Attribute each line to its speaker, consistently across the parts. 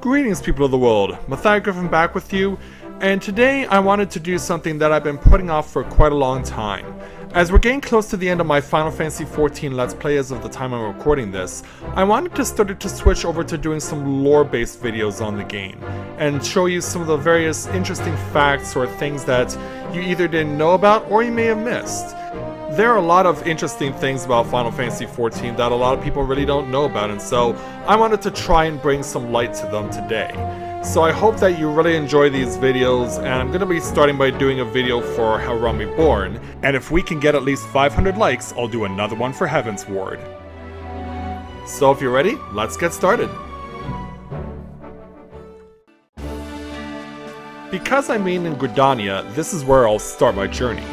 Speaker 1: Greetings, people of the world. Matthias Griffin back with you, and today I wanted to do something that I've been putting off for quite a long time. As we're getting close to the end of my Final Fantasy XIV Let's Play as of the time I'm recording this, I wanted to start to switch over to doing some lore-based videos on the game, and show you some of the various interesting facts or things that you either didn't know about or you may have missed. There are a lot of interesting things about Final Fantasy XIV that a lot of people really don't know about, and so I wanted to try and bring some light to them today. So I hope that you really enjoy these videos, and I'm going to be starting by doing a video for Reborn, and if we can get at least 500 likes, I'll do another one for Heavensward. So if you're ready, let's get started. Because I'm in Gania, this is where I'll start my journey.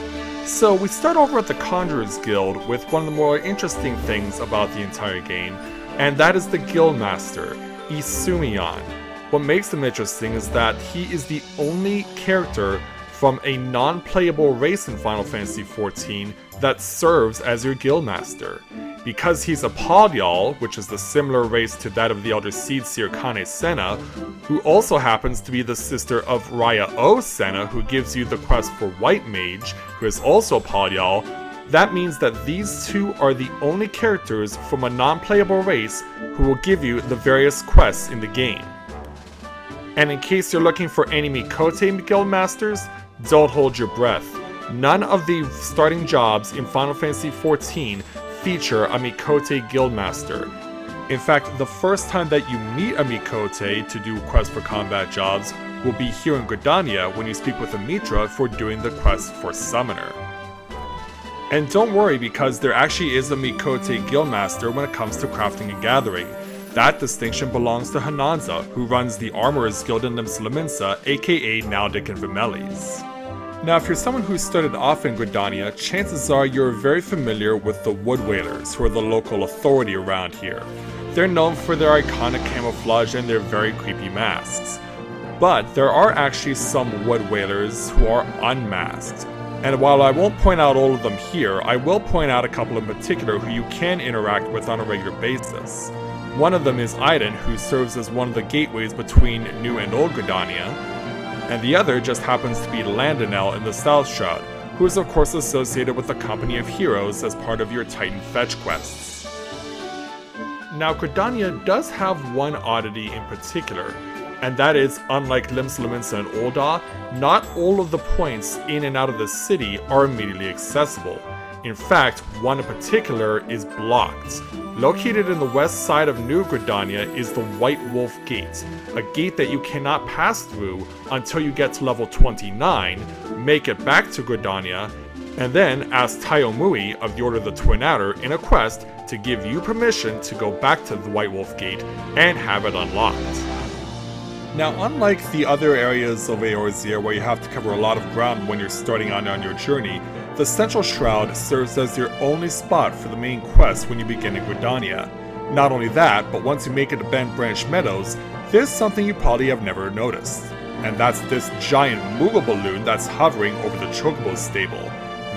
Speaker 1: So we start over at the Conjurer's Guild with one of the more interesting things about the entire game, and that is the Guildmaster, Isumion. What makes him interesting is that he is the only character from a non-playable race in Final Fantasy XIV that serves as your Guildmaster. Because he's a Podyal, which is the similar race to that of the Elder Seedseer Kane Senna, who also happens to be the sister of Raya O Senna, who gives you the quest for White Mage, who is also a Podyal. That means that these two are the only characters from a non-playable race who will give you the various quests in the game. And in case you're looking for any Mikote Guildmasters, don't hold your breath. None of the starting jobs in Final Fantasy XIV feature a Mikote Guildmaster. In fact, the first time that you meet a Mikote to do quests for combat jobs will be here in Gania when you speak with Amitra for doing the quest for Summoner. And don't worry, because there actually is a Mikote Guildmaster when it comes to crafting and gathering. That distinction belongs to Hananza, who runs the Armorer's Guild in Limsa, aka Naldic and Vimelis. Now, if you're someone who started off in Gania, chances are you're very familiar with the Wood Whalers, who are the local authority around here. They're known for their iconic camouflage and their very creepy masks. But there are actually some Wood Whalers who are unmasked. And while I won't point out all of them here, I will point out a couple in particular who you can interact with on a regular basis. One of them is Aiden, who serves as one of the gateways between New and Old Gania, and the other just happens to be Landonel in the South Shroud, who is of course associated with the Company of Heroes as part of your Titan fetch quests. Now, Gania does have one oddity in particular, and that is, unlike Limsa and Ul'dah, not all of the points in and out of the city are immediately accessible. In fact, one in particular is blocked. Located in the west side of New Gania is the White Wolf Gate, a gate that you cannot pass through until you get to level 29, make it back to Gania, and then ask Taiyomui of the Order of the Twin Adder in a quest to give you permission to go back to the White Wolf Gate and have it unlocked. Now, unlike the other areas of Eorzea where you have to cover a lot of ground when you're starting out on your journey, the Central Shroud serves as your only spot for the main quest when you begin in Gania. Not only that, but once you make it to Bent Branch Meadows, there's something you probably have never noticed. And that's this giant Moogle balloon that's hovering over the Chocobo stable.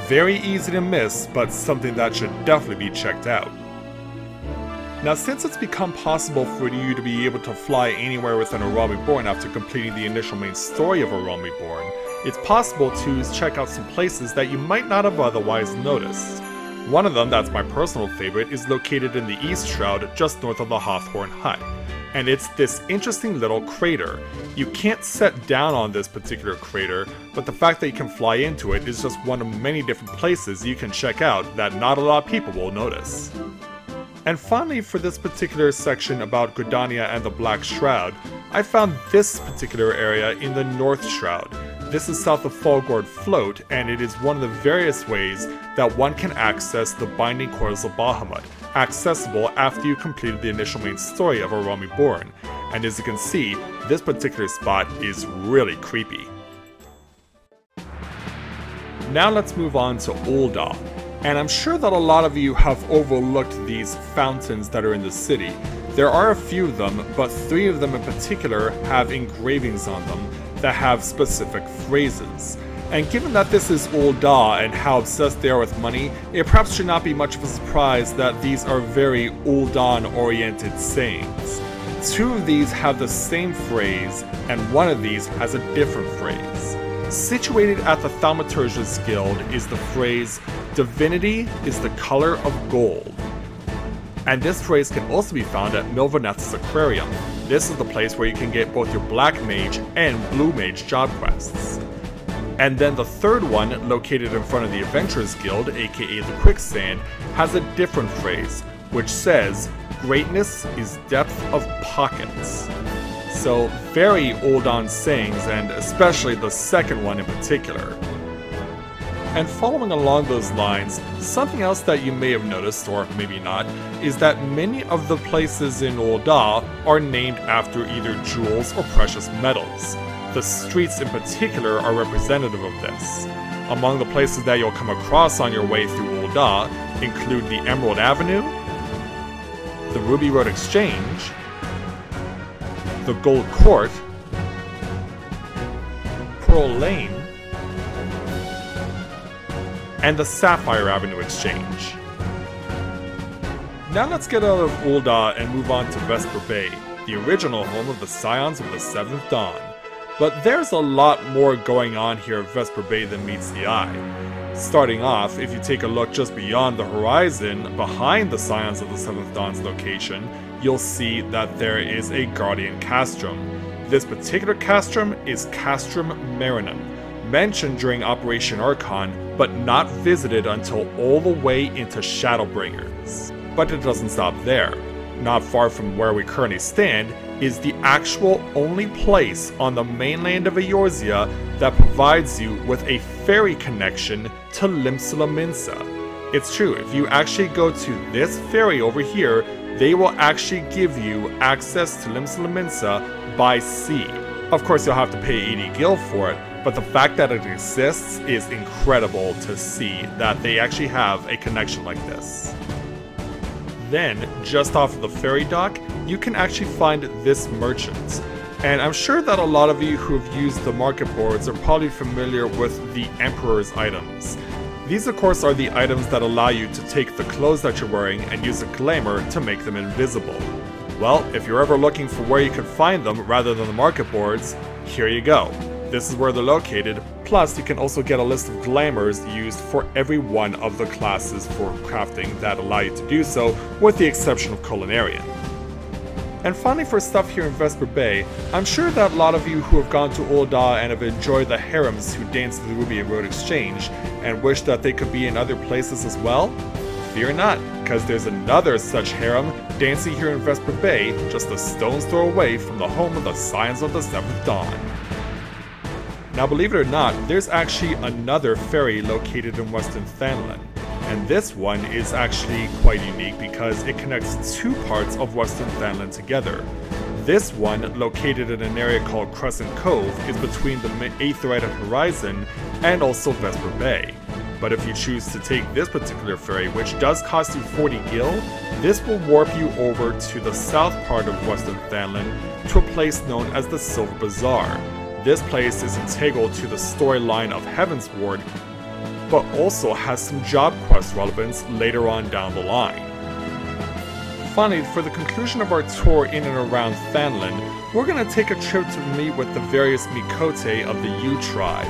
Speaker 1: Very easy to miss, but something that should definitely be checked out. Now, since it's become possible for you to be able to fly anywhere within Reborn after completing the initial main story of Reborn, it's possible to check out some places that you might not have otherwise noticed. One of them, that's my personal favorite, is located in the East Shroud just north of the Hawthorne Hut. And it's this interesting little crater. You can't set down on this particular crater, but the fact that you can fly into it is just one of many different places you can check out that not a lot of people will notice. And finally, for this particular section about Gania and the Black Shroud, I found this particular area in the North Shroud. This is south of Falgord Float, and it is one of the various ways that one can access the Binding Coils of Bahamut, accessible after you completed the initial main story of Reborn. And as you can see, this particular spot is really creepy. Now let's move on to Ul'dah. And I'm sure that a lot of you have overlooked these fountains that are in the city. There are a few of them, but 3 of them in particular have engravings on them that have specific phrases. And given that this is Ul'dah and how obsessed they are with money, it perhaps should not be much of a surprise that these are very Ul'dah-oriented sayings. 2 of these have the same phrase, and 1 of these has a different phrase. Situated at the Thaumaturge's Guild is the phrase, "Divinity is the color of gold." And this phrase can also be found at Milvaneth's Aquarium. This is the place where you can get both your Black Mage and Blue Mage job quests. And then the third one, located in front of the Adventurers Guild, aka the Quicksand, has a different phrase, which says, "Greatness is depth of pockets." So very old-on sayings, and especially the second one in particular. And following along those lines, something else that you may have noticed, or maybe not, is that many of the places in Ul'dah are named after either jewels or precious metals. The streets in particular are representative of this. Among the places that you'll come across on your way through Ul'dah include the Emerald Avenue, the Ruby Road Exchange, the Gold Court, Pearl Lane, and the Sapphire Avenue Exchange. Now let's get out of Ul'dah and move on to Vesper Bay, the original home of the Scions of the Seventh Dawn. But there's a lot more going on here at Vesper Bay than meets the eye. Starting off, if you take a look just beyond the horizon, behind the Scions of the Seventh Dawn's location, you'll see that there is a Guardian Castrum. This particular castrum is Castrum Marinum, mentioned during Operation Archon, but not visited until all the way into Shadowbringers. But it doesn't stop there. Not far from where we currently stand is the actual only place on the mainland of Eorzea that provides you with a ferry connection to Limsala Minsa. It's true, if you actually go to this ferry over here, they will actually give you access to Limsala Minsa by sea. Of course, you'll have to pay 80 gil for it, but the fact that it exists is incredible to see that they actually have a connection like this. Then, just off of the ferry dock, you can actually find this merchant. And I'm sure that a lot of you who have used the market boards are probably familiar with the Emperor's items. These of course are the items that allow you to take the clothes that you're wearing and use a glamour to make them invisible. Well, if you're ever looking for where you can find them rather than the market boards, here you go. This is where they're located, plus you can also get a list of glamours used for every one of the classes for crafting that allow you to do so, with the exception of Culinarian. And finally, for stuff here in Vesper Bay, I'm sure that a lot of you who have gone to Ul'dah and have enjoyed the harems who dance the Ruby Road Exchange and wish that they could be in other places as well, fear not, because there's another such harem dancing here in Vesper Bay, just a stone's throw away from the home of the Scions of the Seventh Dawn. Now believe it or not, there's actually another ferry located in Western Thanlin, and this one is actually quite unique because it connects 2 parts of Western Thanlin together. This one, located in an area called Crescent Cove, is between the Aetheryte Horizon and also Vesper Bay. But if you choose to take this particular ferry, which does cost you 40 gil, this will warp you over to the south part of Western Thanlin to a place known as the Silver Bazaar. This place is integral to the storyline of Heavensward, but also has some job quest relevance later on down the line. Finally, for the conclusion of our tour in and around Thanlin, we're going to take a trip to meet with the various Mikote of the U Tribe.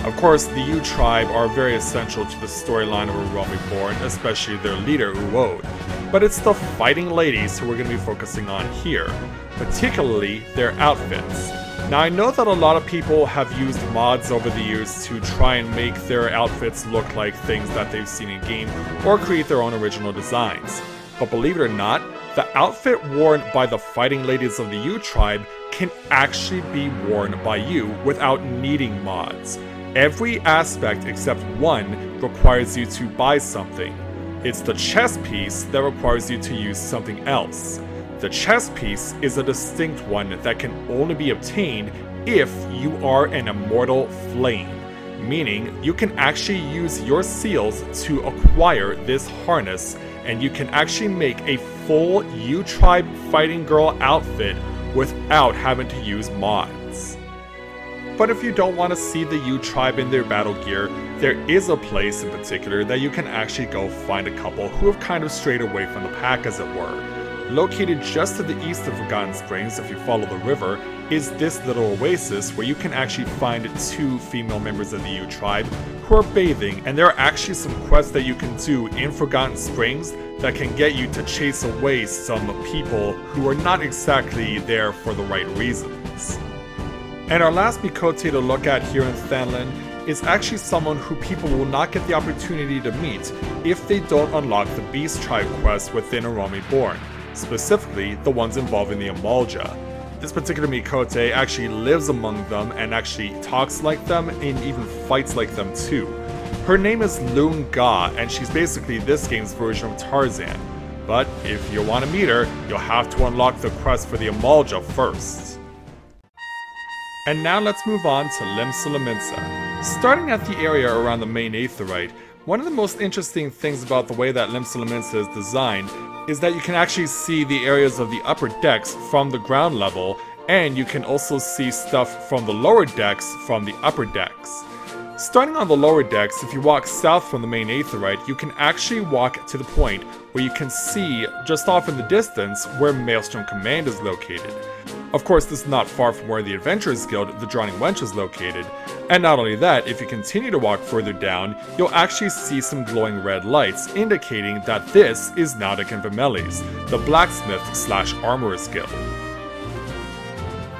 Speaker 1: Of course, the U Tribe are very essential to the storyline of A Realm Reborn, especially their leader, Uod. But it's the fighting ladies who we're going to be focusing on here, particularly their outfits. Now I know that a lot of people have used mods over the years to try and make their outfits look like things that they've seen in game, or create their own original designs. But believe it or not, the outfit worn by the fighting ladies of the U Tribe can actually be worn by you without needing mods. Every aspect except one requires you to buy something. It's the chest piece that requires you to use something else. The chest piece is a distinct one that can only be obtained if you are an immortal flame, meaning you can actually use your seals to acquire this harness, and you can actually make a full U Tribe fighting girl outfit without having to use mods. But if you don't want to see the U Tribe in their battle gear, there is a place in particular that you can actually go find a couple who have kind of strayed away from the pack, as it were. located just to the east of Forgotten Springs if you follow the river, is this little oasis where you can actually find 2 female members of the Ute tribe who are bathing, and there are actually some quests that you can do in Forgotten Springs that can get you to chase away some people who are not exactly there for the right reasons. And our last Mikote to look at here in Thanlin is actually someone who people will not get the opportunity to meet if they don't unlock the Beast Tribe quest within Reborn, specifically the ones involving the Amalja. This particular Mikote actually lives among them and actually talks like them and even fights like them too. Her name is Loon Ga, and she's basically this game's version of Tarzan. But if you want to meet her, you'll have to unlock the quest for the Amalja first. And now let's move on to Lim-Sulaminsa. Starting at the area around the main Aetheryte, one of the most interesting things about the way that Lim-Sulaminsa is designed is that you can actually see the areas of the upper decks from the ground level, and you can also see stuff from the lower decks from the upper decks. Starting on the lower decks, if you walk south from the main Aetheryte, you can actually walk to the point where you can see, just off in the distance, where Maelstrom Command is located. Of course, this is not far from where the Adventurers Guild, the Drowning Wench, is located. And not only that, if you continue to walk further down, you'll actually see some glowing red lights, indicating that this is Nautic and Vermelis, the Blacksmith/Armorers Guild.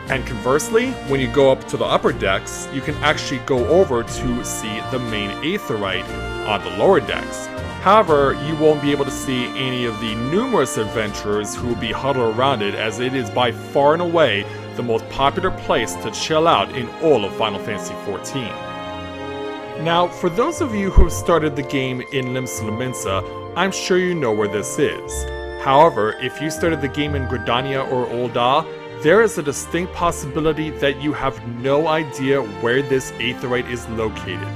Speaker 1: And conversely, when you go up to the upper decks, you can actually go over to see the main Aetheryte on the lower decks. However, you won't be able to see any of the numerous adventurers who will be huddled around it, as it is by far and away the most popular place to chill out in all of Final Fantasy XIV. Now, for those of you who have started the game in Lim-Sulaminsa, I'm sure you know where this is. However, if you started the game in Gania or Ul'dah, there is a distinct possibility that you have no idea where this Aetheryte is located.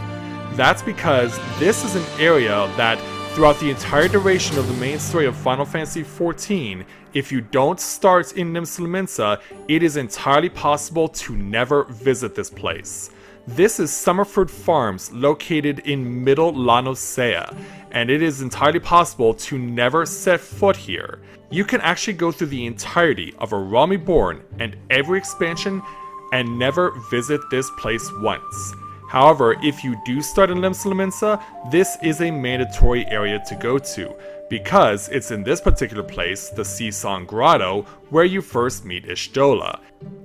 Speaker 1: That's because this is an area that, throughout the entire duration of the main story of Final Fantasy XIV, if you don't start in Lim-Sulaminsa, it is entirely possible to never visit this place. This is Summerford Farms, located in Middle La Noscea, and it is entirely possible to never set foot here. You can actually go through the entirety of A Realm Reborn and every expansion and never visit this place once. However, if you do start in Lim-Sulaminsa, this is a mandatory area to go to, because it's in this particular place, the Seasong Grotto, where you first meet Y'shtola.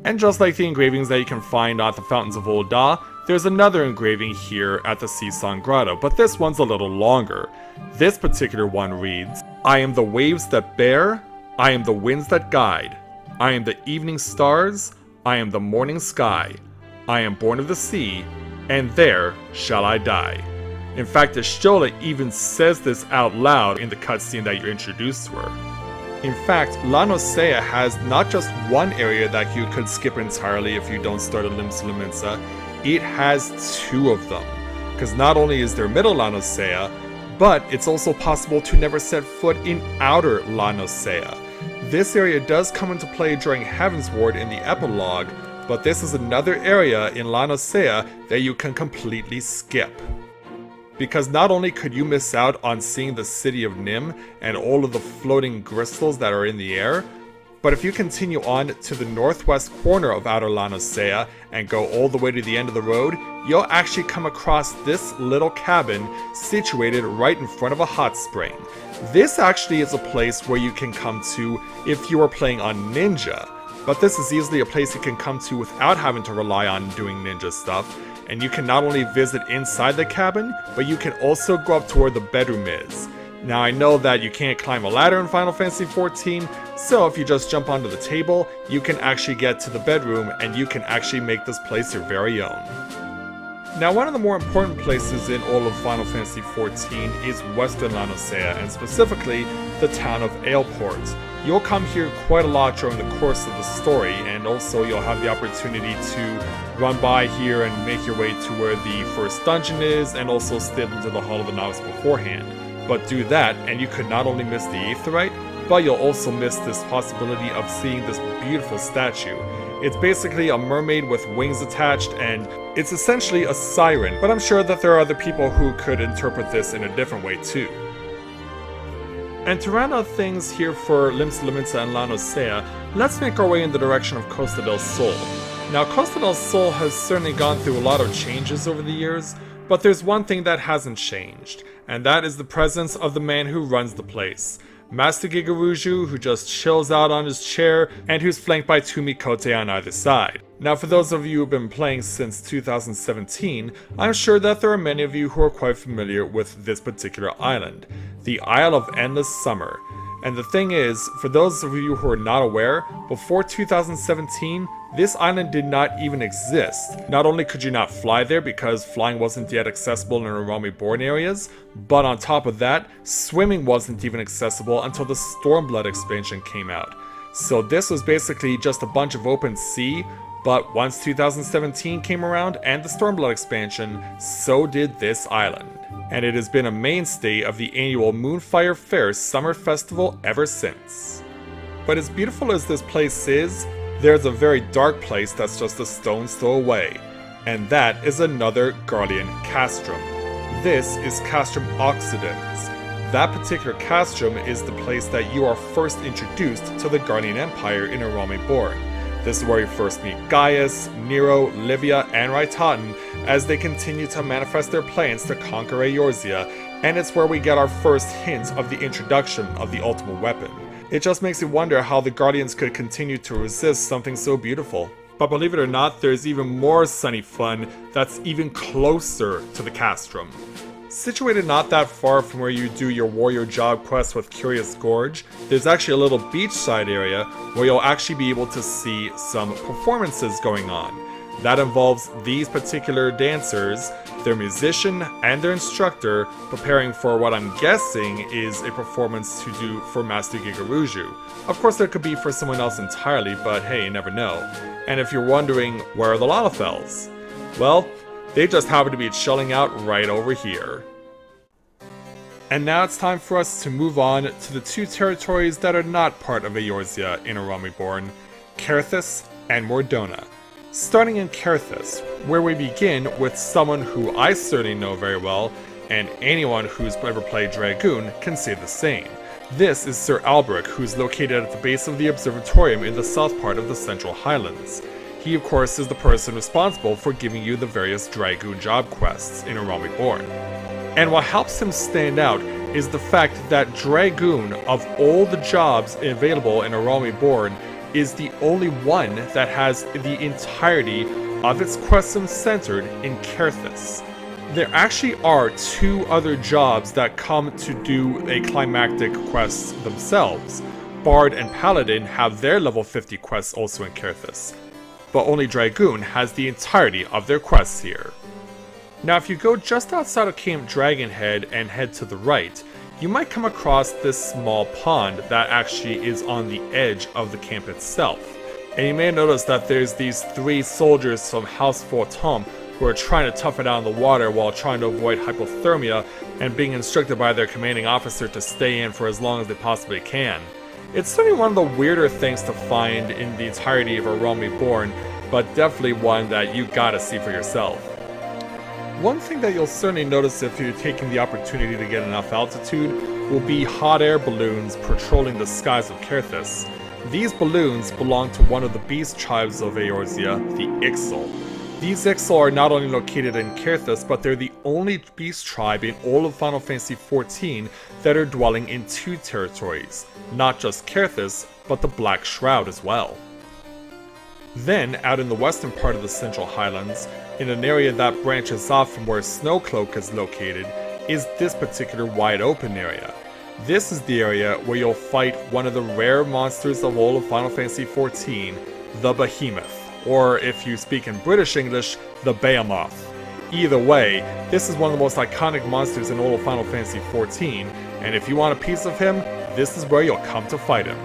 Speaker 1: And just like the engravings that you can find at the Fountains of Ul'dah, there's another engraving here at the Seasong Grotto, but this one's a little longer. This particular one reads, "I am the waves that bear, I am the winds that guide, I am the evening stars, I am the morning sky, I am born of the sea, and there shall I die." In fact, Y'shtola even says this out loud in the cutscene that you're introduced to her. In fact, La Noscea has not just one area that you could skip entirely if you don't start at Lim-Sulaminsa, it has 2 of them. Because not only is there Middle La Noscea, but it's also possible to never set foot in Outer La Noscea. This area does come into play during Heavensward in the epilogue, but this is another area in La Noscea that you can completely skip. Because not only could you miss out on seeing the city of Nim and all of the floating crystals that are in the air, but if you continue on to the northwest corner of Outer La Noscea and go all the way to the end of the road, you'll actually come across this little cabin situated right in front of a hot spring. This actually is a place where you can come to if you are playing on Ninja, but this is easily a place you can come to without having to rely on doing Ninja stuff, and you can not only visit inside the cabin, but you can also go up to where the bedroom is. Now, I know that you can't climb a ladder in Final Fantasy XIV, so if you just jump onto the table, you can actually get to the bedroom and you can actually make this place your very own. Now, one of the more important places in all of Final Fantasy XIV is Western La Noscea, and specifically the town of Aleport. You'll come here quite a lot during the course of the story, and also you'll have the opportunity to run by here and make your way to where the first dungeon is, and also slip into the Hall of the Novice beforehand. But do that, and you could not only miss the Aetheryte, but you'll also miss this possibility of seeing this beautiful statue. It's basically a mermaid with wings attached, and it's essentially a siren, but I'm sure that there are other people who could interpret this in a different way too. And to round out things here for Limsa Lominsa and La Noscea, let's make our way in the direction of Costa del Sol. Now, Costa del Sol has certainly gone through a lot of changes over the years, but there's one thing that hasn't changed, and that is the presence of the man who runs the place. Master Gigaruju, who just chills out on his chair, and who's flanked by two Mikote on either side. Now, for those of you who've been playing since 2017, I'm sure that there are many of you who are quite familiar with this particular island, the Isle of Endless Summer. And the thing is, for those of you who are not aware, before 2017, this island did not even exist. Not only could you not fly there because flying wasn't yet accessible in Realm Reborn areas, but on top of that, swimming wasn't even accessible until the Stormblood expansion came out. So this was basically just a bunch of open sea, but once 2017 came around and the Stormblood expansion, so did this island. And it has been a mainstay of the annual Moonfire Fair Summer Festival ever since. But as beautiful as this place is, there's a very dark place that's just a stone's throw away, and that is another Guardian Castrum. This is Castrum Occidens. That particular castrum is the place that you are first introduced to the Guardian Empire in A Realm Reborn. This is where you first meet Gaius, Nero, Livia, and Raitaten as they continue to manifest their plans to conquer Eorzea, and it's where we get our first hint of the introduction of the ultimate weapon. It just makes you wonder how the Guardians could continue to resist something so beautiful. But believe it or not, there's even more sunny fun that's even closer to the castrum. Situated not that far from where you do your warrior job quest with Curious Gorge, there's actually a little beachside area where you'll actually be able to see some performances going on. That involves these particular dancers, their musician, and their instructor preparing for what I'm guessing is a performance to do for Master Gigaruju. Of course there could be for someone else entirely, but hey, you never know. And if you're wondering, where are the Lalafels? Well, they just happen to be chilling out right over here. And now it's time for us to move on to the two territories that are not part of Eorzea in A Realm Reborn, Carthus and Mordona. Starting in Carthus, where we begin with someone who I certainly know very well, and anyone who's ever played Dragoon can say the same. This is Sir Alberic, who's located at the base of the Observatorium in the south part of the Central Highlands. He, of course, is the person responsible for giving you the various Dragoon job quests in A Realm Reborn. And what helps him stand out is the fact that Dragoon, of all the jobs available in A Realm Reborn, is the only one that has the entirety of its quests centered in Carthus. There actually are two other jobs that come to do a climactic quest themselves. Bard and Paladin have their level 50 quests also in Carthus, but only Dragoon has the entirety of their quests here. Now if you go just outside of Camp Dragonhead and head to the right, you might come across this small pond that actually is on the edge of the camp itself. And you may notice that there's these three soldiers from House Fortom who are trying to tough it out in the water while trying to avoid hypothermia and being instructed by their commanding officer to stay in for as long as they possibly can. It's certainly one of the weirder things to find in the entirety of A Realm Reborn, but definitely one that you gotta see for yourself. One thing that you'll certainly notice if you're taking the opportunity to get enough altitude will be hot air balloons patrolling the skies of Carthus. These balloons belong to one of the beast tribes of Eorzea, the Ixal. These Ixal are not only located in Carthus, but they're the only beast tribe in all of Final Fantasy XIV that are dwelling in two territories, not just Carthus, but the Black Shroud as well. Then, out in the western part of the Central Highlands, in an area that branches off from where Snowcloak is located, is this particular wide open area. This is the area where you'll fight one of the rare monsters of all of Final Fantasy XIV, the Behemoth, or if you speak in British English, the Behemoth. Either way, this is one of the most iconic monsters in all of Final Fantasy XIV, and if you want a piece of him, this is where you'll come to fight him.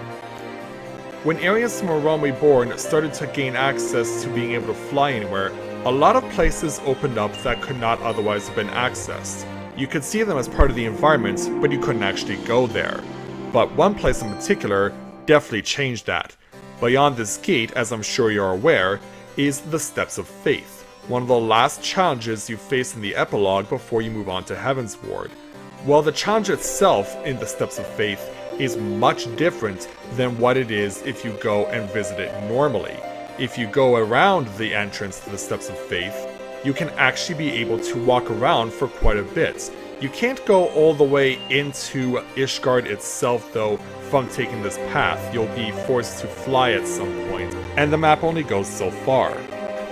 Speaker 1: When areas from A Realm Reborn started to gain access to being able to fly anywhere, a lot of places opened up that could not otherwise have been accessed. You could see them as part of the environment, but you couldn't actually go there. But one place in particular definitely changed that. Beyond this gate, as I'm sure you're aware, is the Steps of Faith, one of the last challenges you face in the epilogue before you move on to Heavensward. Well, the challenge itself in the Steps of Faith is much different than what it is if you go and visit it normally. If you go around the entrance to the Steps of Faith, you can actually be able to walk around for quite a bit. You can't go all the way into Ishgard itself though from taking this path. You'll be forced to fly at some point, and the map only goes so far.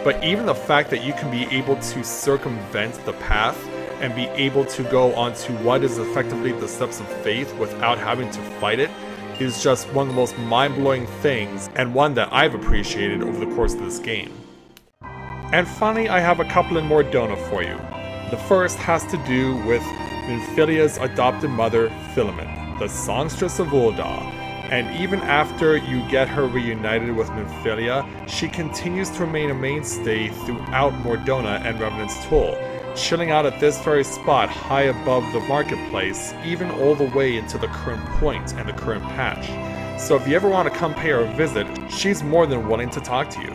Speaker 1: But even the fact that you can be able to circumvent the path and be able to go onto what is effectively the Steps of Faith without having to fight it is just one of the most mind-blowing things, and one that I've appreciated over the course of this game. And finally, I have a couple in Mordona for you. The first has to do with Minfilia's adopted mother, Philemon, the songstress of Ul'dah. And even after you get her reunited with Minfilia, she continues to remain a mainstay throughout Mordona and Revenant's Toll, chilling out at this very spot high above the marketplace, even all the way into the current point and the current patch. So if you ever want to come pay her a visit, she's more than willing to talk to you.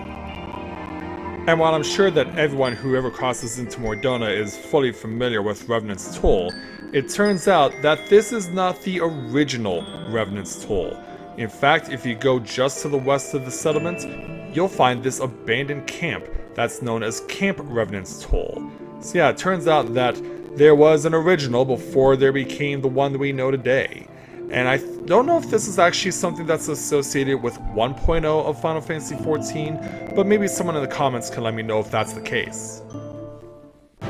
Speaker 1: And while I'm sure that everyone who ever crosses into Mordona is fully familiar with Revenant's Toll, it turns out that this is not the original Revenant's Toll. In fact, if you go just to the west of the settlement, you'll find this abandoned camp that's known as Camp Revenant's Toll. So yeah, it turns out that there was an original before there became the one that we know today. And I don't know if this is actually something that's associated with 1.0 of Final Fantasy XIV, but maybe someone in the comments can let me know if that's the case.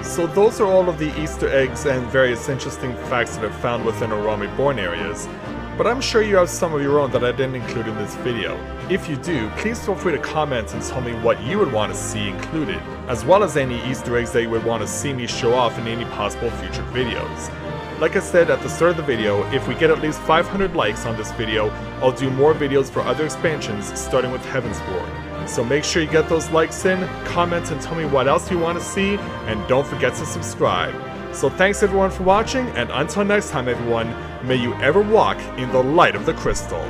Speaker 1: So those are all of the Easter eggs and various interesting facts that I've found within our Realm Reborn areas, but I'm sure you have some of your own that I didn't include in this video. If you do, please feel free to comment and tell me what you would want to see included, as well as any Easter eggs that you would want to see me show off in any possible future videos. Like I said at the start of the video, if we get at least 500 likes on this video, I'll do more videos for other expansions, starting with Heavensward. So make sure you get those likes in, comment and tell me what else you want to see, and don't forget to subscribe. So thanks everyone for watching, and until next time everyone, may you ever walk in the light of the crystal.